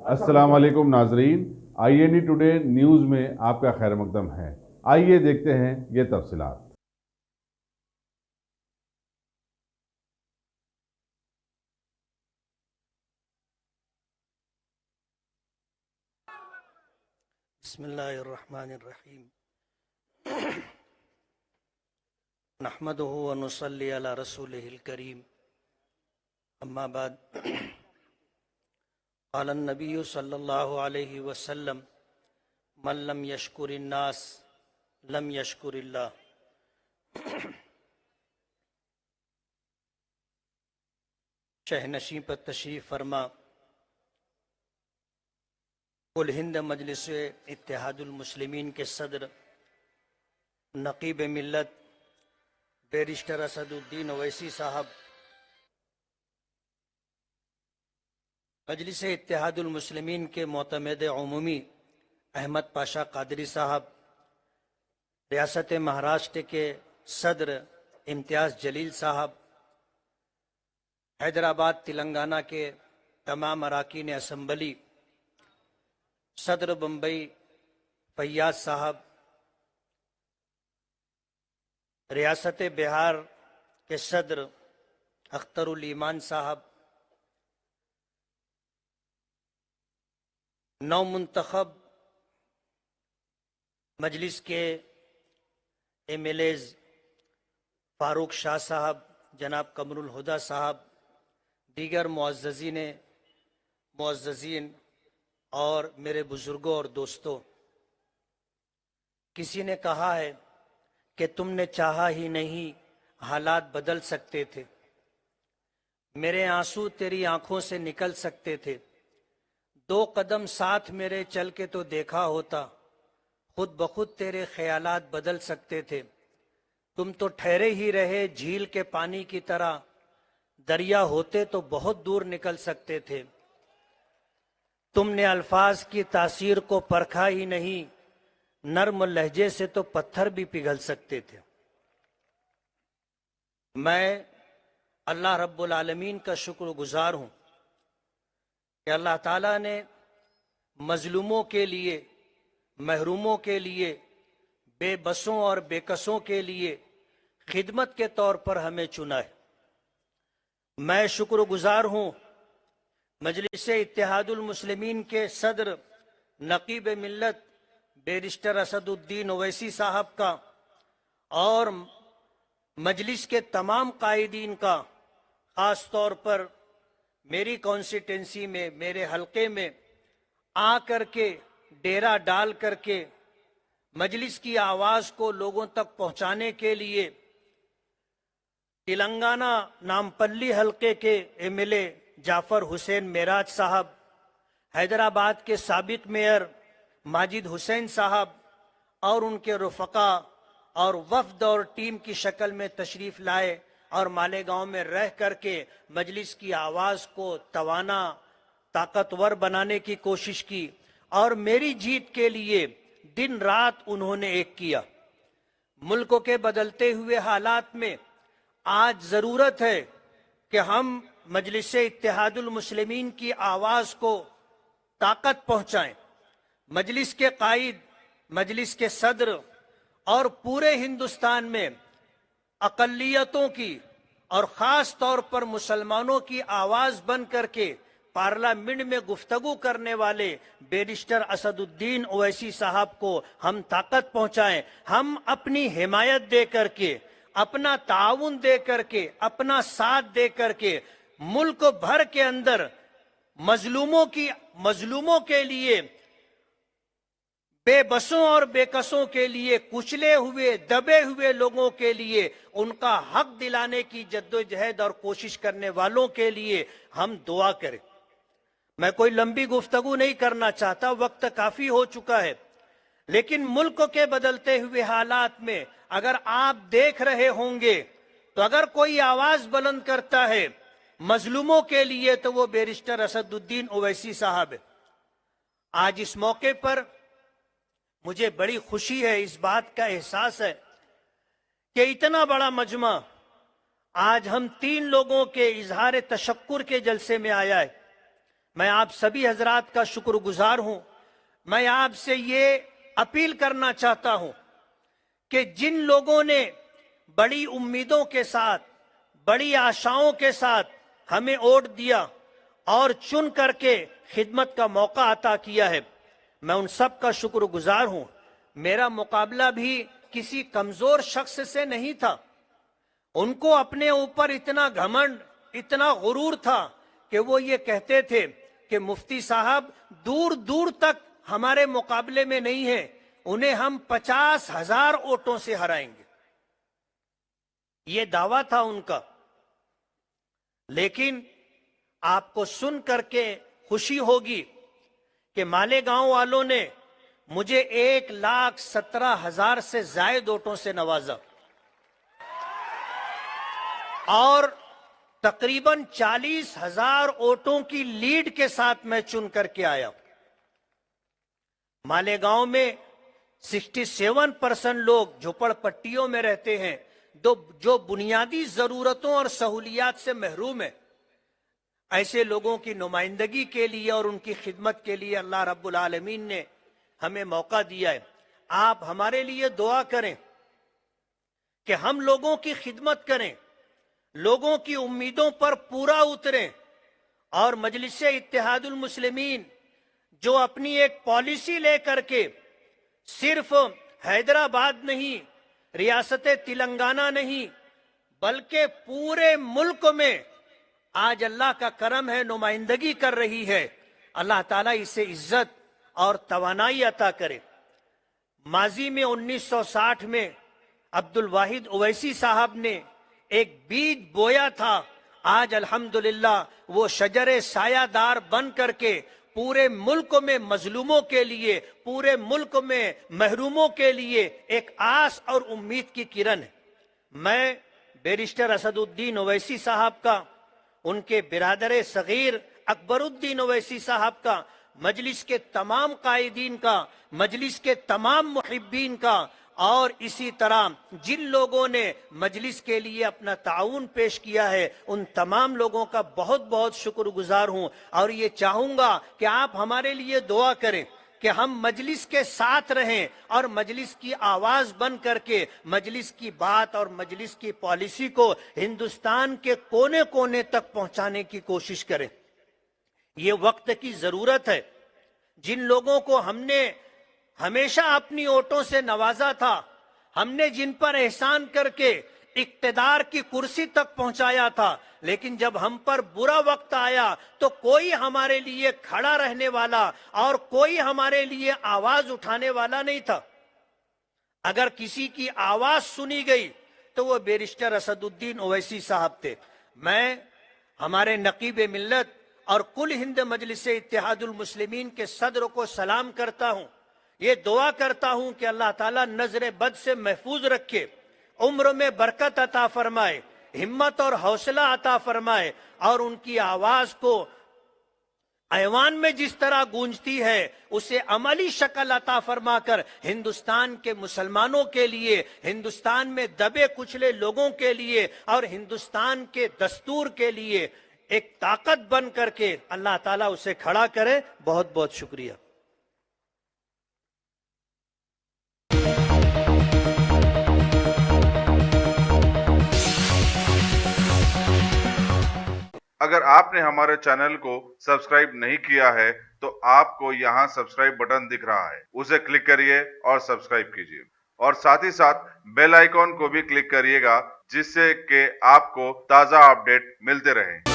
अस्सलाम वालेकुम नाजरीन। INE टुडे न्यूज़ में आपका खैर मकदम है। आइए देखते हैं ये तफसीलात। बिस्मिल्लाहिर्रहमानिर्रहीम। नहमदुहु व नुसल्ली अला रसूलिहिल करीम। अम्मा बाद। क़ाल अन्नबिय्यु सल्लल्लाहु अलैहि वसल्लम मन लम यशकुरिन नास लम यशकुरिल्लाह। शहनशीं पर तशरीफ़ फरमा कुल हिंद मजलिस इत्तेहादुल मुस्लिमीन के सदर नकीब मिल्लत बैरिस्टर असदुद्दीन ओवैसी साहब, मजलिस इत्तेहादुल मुस्लिमीन के मोतमद उमूमी अहमद पाशा कादरी साहब, रियासत महाराष्ट्र के सदर इम्तियाज़ जलील साहब, हैदराबाद तेलंगाना के तमाम अरकान असम्बली, सदर बम्बई फैयाज साहब, रियासत बिहार के सदर अख्तरुल ईमान साहब, नौ मुंतखब मजलिस के MLAs फारूक शाह साहब, जनाब कमरुल हुदा साहब, दीगर मुअज़्ज़ज़ीन और मेरे बुजुर्गों और दोस्तों, किसी ने कहा है कि तुमने चाहा ही नहीं हालात बदल सकते थे, मेरे आंसू तेरी आंखों से निकल सकते थे, 2 कदम साथ मेरे चल के तो देखा होता, खुद बखुद तेरे ख्यालात बदल सकते थे। तुम तो ठहरे ही रहे झील के पानी की तरह, दरिया होते तो बहुत दूर निकल सकते थे। तुमने अल्फाज की तासीर को परखा ही नहीं, नर्म लहजे से तो पत्थर भी पिघल सकते थे। मैं अल्लाह रब्बुल आलमीन का शुक्रगुजार हूँ कि अल्लाह ताला ने मजलूमों के लिए, महरूमों के लिए, बेबसों और बेकसों के लिए खिदमत के तौर पर हमें चुना है। मैं शुक्रगुजार हूँ मजलिस इत्तेहादुल मुस्लिमीन के सदर नकीब मिल्लत बैरिस्टर असदुद्दीन ओवैसी साहब का और मजलिस के तमाम कायदीन का, ख़ास तौर पर मेरी कॉन्स्टिट्यूंसी में, मेरे हलके में आ करके डेरा डाल करके मजलिस की आवाज़ को लोगों तक पहुंचाने के लिए तेलंगाना नामपल्ली हलके के MLA जाफर हुसैन मेराज साहब, हैदराबाद के साबिक मेयर माजिद हुसैन साहब और उनके रुफ़का और वफ़द और टीम की शक्ल में तशरीफ़ लाए और मालेगांव में रह करके मजलिस की आवाज़ को तवाना, ताकतवर बनाने की कोशिश की और मेरी जीत के लिए दिन रात उन्होंने एक किया। मुल्क के बदलते हुए हालात में आज ज़रूरत है कि हम मजलिस इत्तेहादुल मुस्लिमीन की आवाज़ को ताकत पहुंचाएं। मजलिस के कायद, मजलिस के सदर और पूरे हिंदुस्तान में अक़लियतों की और ख़ास तौर पर मुसलमानों की आवाज़ बन करके पार्लियामेंट में गुफ्तगू करने वाले बैरिस्टर असदुद्दीन ओवैसी साहब को हम ताकत पहुंचाएं। हम अपनी हिमायत दे करके, अपना ताउन दे करके, अपना साथ दे करके मुल्क भर के अंदर मजलूमों के लिए, बेबसों और बेकसों के लिए, कुचले हुए दबे हुए लोगों के लिए उनका हक दिलाने की जद्दोजहद और कोशिश करने वालों के लिए हम दुआ करें। मैं कोई लंबी गुफ्तगू नहीं करना चाहता, वक्त काफी हो चुका है, लेकिन मुल्क के बदलते हुए हालात में अगर आप देख रहे होंगे तो अगर कोई आवाज बुलंद करता है मजलूमों के लिए तो वो बैरिस्टर असदुद्दीन ओवैसी साहब है। आज इस मौके पर मुझे बड़ी खुशी है, इस बात का एहसास है कि इतना बड़ा मजमा आज हम 3 लोगों के इजहार तशक्कुर के जलसे में आया है। میں آپ سبھی حضرات کا شکر گزار ہوں. میں آپ سے یہ اپیل کرنا چاہتا ہوں کہ جن لوگوں نے بڑی امیدوں کے ساتھ، بڑی آشاؤں کے ساتھ ہمیں ووٹ دیا اور چن کر کے خدمت کا موقع عطا کیا ہے، میں ان سب کا شکر گزار ہوں. میرا مقابلہ بھی کسی کمزور شخص سے نہیں تھا. ان کو اپنے اوپر اتنا گھمنڈ، اتنا غرور تھا کہ وہ یہ کہتے تھے کہ مفتی صاحب دور دور تک ہمارے مقابلے میں نہیں ہیں، انہیں ہم 50,000 ووٹوں سے ہرائیں گے. یہ دعویٰ تھا ان کا. لیکن آپ کو سن کر کے خوشی ہوگی کہ مالیگاؤں والوں نے مجھے 1,17,000 سے زائد ووٹوں سے نوازا اور تقریباً 40,000 ووٹوں کی لیڈ کے ساتھ میں چن کر کے آیا. مالیگاؤں میں 67% لوگ جھوپڑ پٹیوں میں رہتے ہیں جو بنیادی ضرورتوں اور سہولیات سے محروم ہیں. ایسے لوگوں کی نمائندگی کے لیے اور ان کی خدمت کے لیے اللہ رب العالمین نے ہمیں موقع دیا ہے. آپ ہمارے لیے دعا کریں کہ ہم لوگوں کی خدمت کریں، لوگوں کی امیدوں پر پورا اتریں، اور مجلس اتحاد المسلمین جو اپنی ایک پالیسی لے کر کے صرف حیدرآباد نہیں، ریاست تلنگانہ نہیں، بلکہ پورے ملک میں آج اللہ کا کرم ہے نمائندگی کر رہی ہے، اللہ تعالیٰ اسے عزت اور توانائی عطا کرے. ماضی میں 1960 میں عبد الواحد اویسی صاحب نے ایک بیج بویا تھا. آج الحمدللہ وہ شجر سایہ دار بن کر کے پورے ملک میں مظلوموں کے لیے، پورے ملک میں محروموں کے لیے ایک آس اور امید کی کرن ہے. میں بیرسٹر اسد الدین اویسی صاحب کا، ان کے برادر صغیر اکبر الدین اویسی صاحب کا، مجلس کے تمام قائدین کا، مجلس کے تمام محبین کا، اور اسی طرح جن لوگوں نے مجلس کے لیے اپنا تعاون پیش کیا ہے ان تمام لوگوں کا بہت بہت شکر گزار ہوں. اور یہ چاہوں گا کہ آپ ہمارے لیے دعا کریں کہ ہم مجلس کے ساتھ رہیں اور مجلس کی آواز بن کر کے مجلس کی بات اور مجلس کی پالیسی کو ہندوستان کے کونے کونے تک پہنچانے کی کوشش کریں. یہ وقت کی ضرورت ہے. جن لوگوں کو ہم نے ہمیشہ اپنی ووٹوں سے نوازا تھا، ہم نے جن پر احسان کر کے اقتدار کی کرسی تک پہنچایا تھا، لیکن جب ہم پر برا وقت آیا تو کوئی ہمارے لیے کھڑا رہنے والا اور کوئی ہمارے لیے آواز اٹھانے والا نہیں تھا. اگر کسی کی آواز سنی گئی تو وہ بیرسٹر اسد الدین اویسی صاحب تھے. میں ہمارے نقیب ملت اور کل ہند مجلس اتحاد المسلمین کے صدر کو سلام کرتا ہوں. یہ دعا کرتا ہوں کہ اللہ تعالیٰ نظر بد سے محفوظ رکھے، عمر میں برکت عطا فرمائے، ہمت اور حوصلہ عطا فرمائے، اور ان کی آواز کو ایوان میں جس طرح گونجتی ہے اسے عملی شکل عطا فرما کر ہندوستان کے مسلمانوں کے لیے، ہندوستان میں دبے کچلے لوگوں کے لیے اور ہندوستان کے دستور کے لیے ایک طاقت بن کر کے اللہ تعالیٰ اسے کھڑا کرے. بہت بہت شکریہ. اگر آپ نے ہمارے چینل کو سبسکرائب نہیں کیا ہے تو آپ کو یہاں سبسکرائب بٹن دکھ رہا ہے، اسے کلک کریے اور سبسکرائب کیجیے، اور ساتھ ہی ساتھ بیل آئیکن کو بھی کلک کریے گا جس سے کہ آپ کو تازہ اپڈیٹ ملتے رہیں.